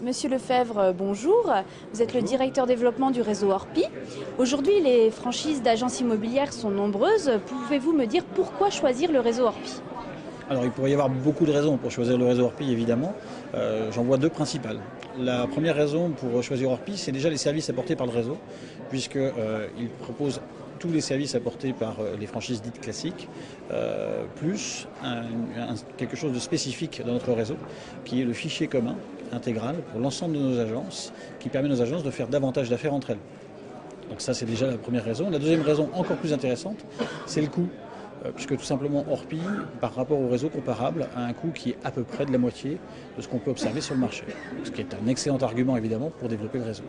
Monsieur Lefebvre, bonjour. Vous êtes le directeur développement du réseau Orpi. Aujourd'hui, les franchises d'agences immobilières sont nombreuses. Pouvez-vous me dire pourquoi choisir le réseau Orpi? Alors il pourrait y avoir beaucoup de raisons pour choisir le réseau Orpi évidemment. J'en vois deux principales. La première raison pour choisir Orpi, c'est déjà les services apportés par le réseau, puisqu'il propose tous les services apportés par les franchises dites classiques, plus quelque chose de spécifique dans notre réseau, qui est le fichier commun intégral pour l'ensemble de nos agences, qui permet à nos agences de faire davantage d'affaires entre elles. Donc ça c'est déjà la première raison. La deuxième raison encore plus intéressante, c'est le coût. Puisque tout simplement Orpi, par rapport au réseau comparable, a un coût qui est à peu près de la moitié de ce qu'on peut observer sur le marché. Ce qui est un excellent argument évidemment pour développer le réseau.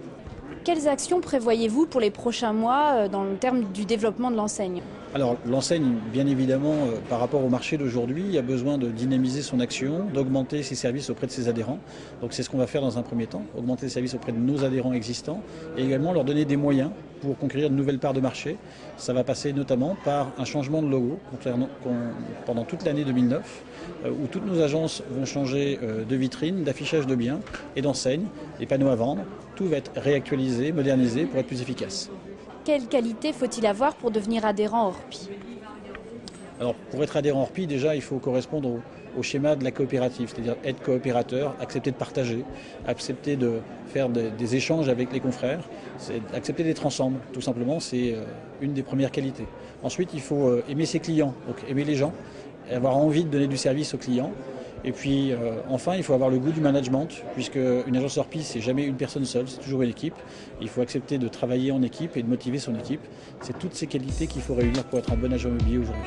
Quelles actions prévoyez-vous pour les prochains mois dans le terme du développement de l'enseigne? Alors l'enseigne, bien évidemment, par rapport au marché d'aujourd'hui, a besoin de dynamiser son action, d'augmenter ses services auprès de ses adhérents. Donc c'est ce qu'on va faire dans un premier temps, augmenter les services auprès de nos adhérents existants et également leur donner des moyens pour conquérir de nouvelles parts de marché. Ça va passer notamment par un changement de logo pendant toute l'année 2009, où toutes nos agences vont changer de vitrine, d'affichage de biens et d'enseigne, les panneaux à vendre. Tout va être réactualisé, modernisé pour être plus efficace. Quelle qualité faut-il avoir pour devenir adhérent Orpi? Alors pour être adhérent Orpi, déjà il faut correspondre au schéma de la coopérative, c'est-à-dire être coopérateur, accepter de partager, accepter de faire des échanges avec les confrères, accepter d'être ensemble, tout simplement, c'est une des premières qualités. Ensuite il faut aimer ses clients, donc aimer les gens, avoir envie de donner du service aux clients. Et puis enfin, il faut avoir le goût du management, puisque une agence Orpi, c'est jamais une personne seule, c'est toujours une équipe. Il faut accepter de travailler en équipe et de motiver son équipe. C'est toutes ces qualités qu'il faut réunir pour être un bon agent immobilier aujourd'hui.